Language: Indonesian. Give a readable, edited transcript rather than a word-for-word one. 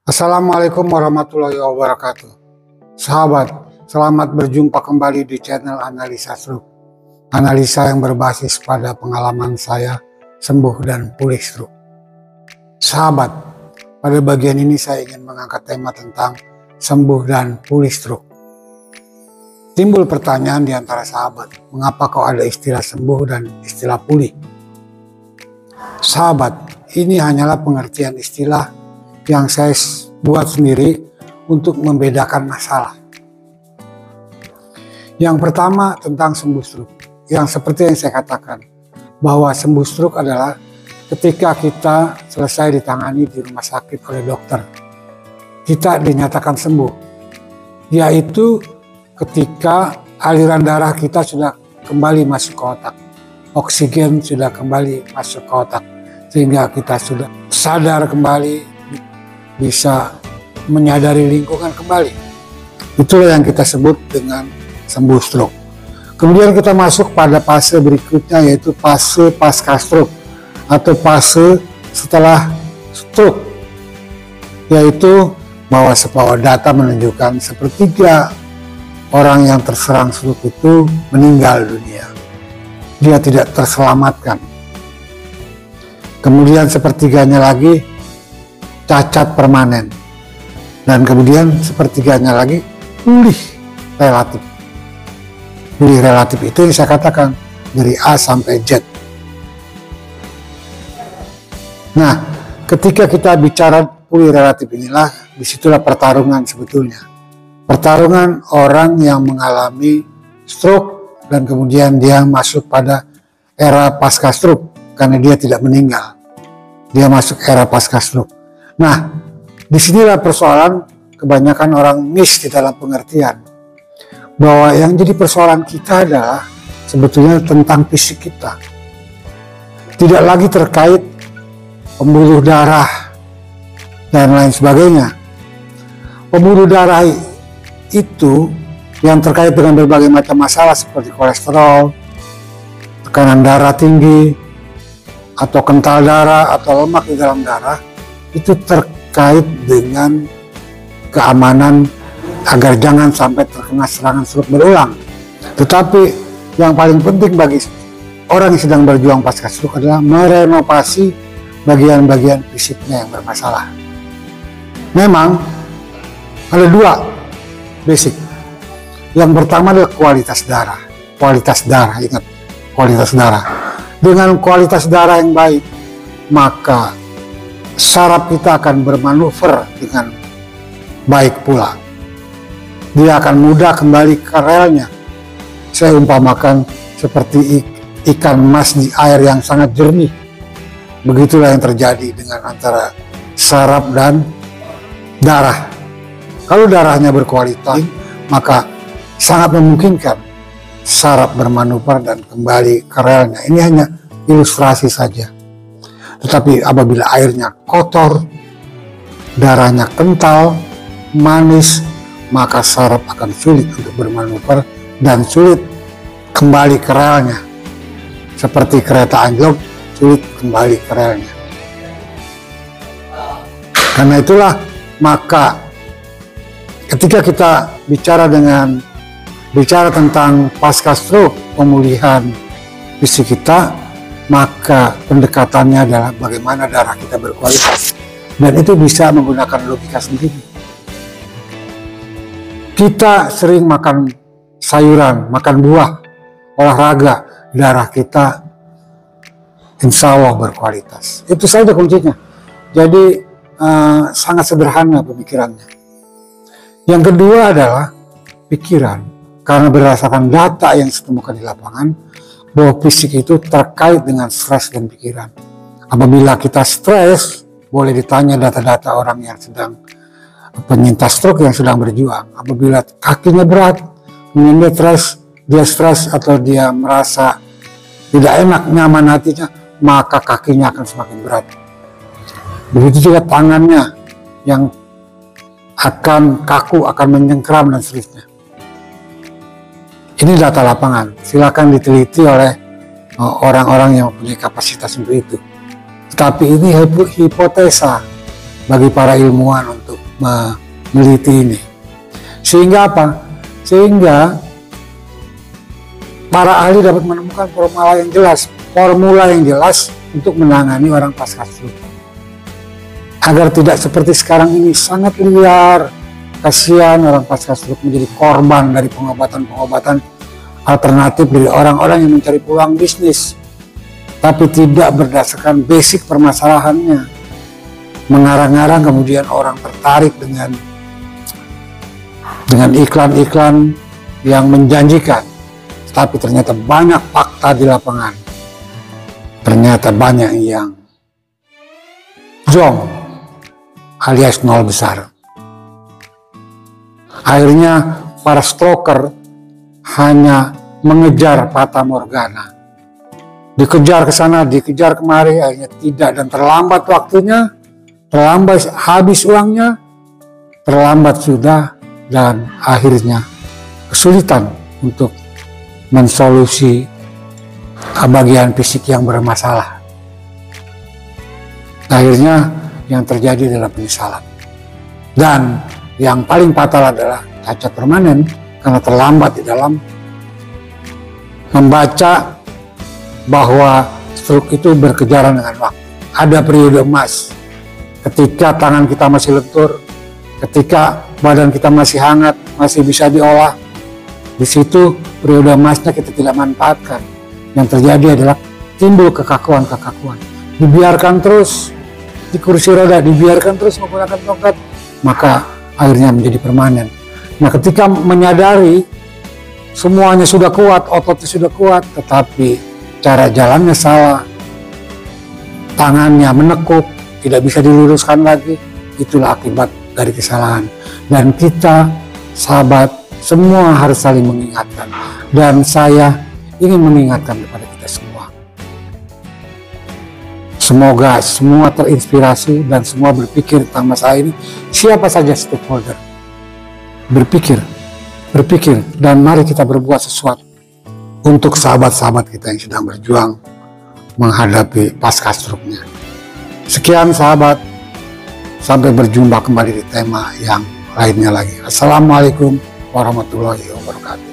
Assalamualaikum warahmatullahi wabarakatuh. Sahabat, selamat berjumpa kembali di channel Analisa Stroke. Analisa yang berbasis pada pengalaman saya sembuh dan pulih stroke. Sahabat, pada bagian ini saya ingin mengangkat tema tentang sembuh dan pulih stroke. Timbul pertanyaan di antara sahabat, mengapa kok ada istilah sembuh dan istilah pulih? Sahabat, ini hanyalah pengertian istilah yang saya buat sendiri untuk membedakan masalah. Yang pertama tentang sembuh stroke, yang seperti yang saya katakan, bahwa sembuh stroke adalah ketika kita selesai ditangani di rumah sakit oleh dokter, kita dinyatakan sembuh, yaitu ketika aliran darah kita sudah kembali masuk ke otak, oksigen sudah kembali masuk ke otak, sehingga kita sudah sadar kembali, bisa menyadari lingkungan kembali. Itulah yang kita sebut dengan sembuh stroke. Kemudian kita masuk pada fase berikutnya, yaitu fase pasca stroke atau fase setelah stroke, yaitu bahwa data menunjukkan sepertiga orang yang terserang stroke itu meninggal dunia. Dia tidak terselamatkan. Kemudian sepertiganya lagi cacat permanen, dan kemudian sepertiganya lagi pulih relatif. Pulih relatif itu yang saya katakan dari A sampai Z. Nah, ketika kita bicara pulih relatif inilah, disitulah pertarungan sebetulnya. Pertarungan orang yang mengalami stroke dan kemudian dia masuk pada era pasca stroke karena dia tidak meninggal. Dia masuk era pasca stroke. Nah, disinilah persoalan kebanyakan orang miss di dalam pengertian bahwa yang jadi persoalan kita adalah sebetulnya tentang fisik kita, tidak lagi terkait pembuluh darah dan lain sebagainya. Pembuluh darah itu yang terkait dengan berbagai macam masalah seperti kolesterol, tekanan darah tinggi, atau kental darah, atau lemak di dalam darah, itu terkait dengan keamanan agar jangan sampai terkena serangan stroke berulang. Tetapi yang paling penting bagi orang yang sedang berjuang pasca stroke adalah merenovasi bagian-bagian fisiknya yang bermasalah. Memang ada dua basic. Yang pertama adalah kualitas darah. Kualitas darah, ingat, kualitas darah. Dengan kualitas darah yang baik, maka saraf kita akan bermanuver dengan baik pula. Dia akan mudah kembali ke relnya. Saya umpamakan seperti ikan mas di air yang sangat jernih. Begitulah yang terjadi dengan antara saraf dan darah. Kalau darahnya berkualitas, maka sangat memungkinkan saraf bermanuver dan kembali ke relnya. Ini hanya ilustrasi saja. Tetapi apabila airnya kotor, darahnya kental, manis, maka saraf akan sulit untuk bermanuver dan sulit kembali ke relnya. Seperti kereta anjlok, sulit kembali ke relnya. Karena itulah, maka ketika kita bicara tentang pasca stroke, pemulihan fisik kita, maka pendekatannya adalah bagaimana darah kita berkualitas. Dan itu bisa menggunakan logika sendiri. Kita sering makan sayuran, makan buah, olahraga, darah kita insya Allah berkualitas. Itu saja kuncinya. Jadi sangat sederhana pemikirannya. Yang kedua adalah pikiran. Karena berdasarkan data yang saya temukan di lapangan, bahwa fisik itu terkait dengan stres dan pikiran. Apabila kita stres, boleh ditanya data-data orang yang sedang penyintas stroke yang sedang berjuang. Apabila kakinya berat, kemudian dia stres atau dia merasa tidak enak, nyaman hatinya, maka kakinya akan semakin berat. Begitu juga tangannya yang akan kaku, akan menyengkram dan seterusnya. Ini data lapangan, silakan diteliti oleh orang-orang yang mempunyai kapasitas untuk itu. Tapi ini hipotesa bagi para ilmuwan untuk meneliti ini. Sehingga apa? Sehingga para ahli dapat menemukan formula yang jelas untuk menangani orang pasca stroke. Agar tidak seperti sekarang ini sangat liar, kasihan orang pasca stroke menjadi korban dari pengobatan-pengobatan alternatif dari orang-orang yang mencari peluang bisnis, tapi tidak berdasarkan basic permasalahannya. Mengarang-arang kemudian orang tertarik dengan iklan-iklan yang menjanjikan, tapi ternyata banyak fakta di lapangan. Ternyata banyak yang jong alias nol besar. Akhirnya para stroker hanya mengejar fata morgana. Dikejar ke sana, dikejar kemari, akhirnya tidak, dan terlambat waktunya, terlambat habis uangnya, terlambat sudah, dan akhirnya kesulitan untuk mensolusi bagian fisik yang bermasalah. Akhirnya yang terjadi adalah penyesalan. Dan yang paling fatal adalah cacat permanen karena terlambat di dalam membaca bahwa stroke itu berkejaran dengan waktu. Ada periode emas ketika tangan kita masih lentur, ketika badan kita masih hangat, masih bisa diolah. Di situ periode emasnya kita tidak manfaatkan. Yang terjadi adalah timbul kekakuan-kekakuan. Dibiarkan terus di kursi roda, dibiarkan terus menggunakan tongkat, maka akhirnya menjadi permanen. Nah, ketika menyadari semuanya sudah kuat, ototnya sudah kuat, tetapi cara jalannya salah, tangannya menekuk, tidak bisa diluruskan lagi, itulah akibat dari kesalahan. Dan kita, sahabat, semua harus saling mengingatkan. Dan saya ingin mengingatkan kepada kita semua. Semoga semua terinspirasi dan semua berpikir tentang masalah ini. Siapa saja stakeholder, berpikir, dan mari kita berbuat sesuatu untuk sahabat-sahabat kita yang sedang berjuang menghadapi pasca stroke-nya. Sekian sahabat, sampai berjumpa kembali di tema yang lainnya lagi. Assalamualaikum warahmatullahi wabarakatuh.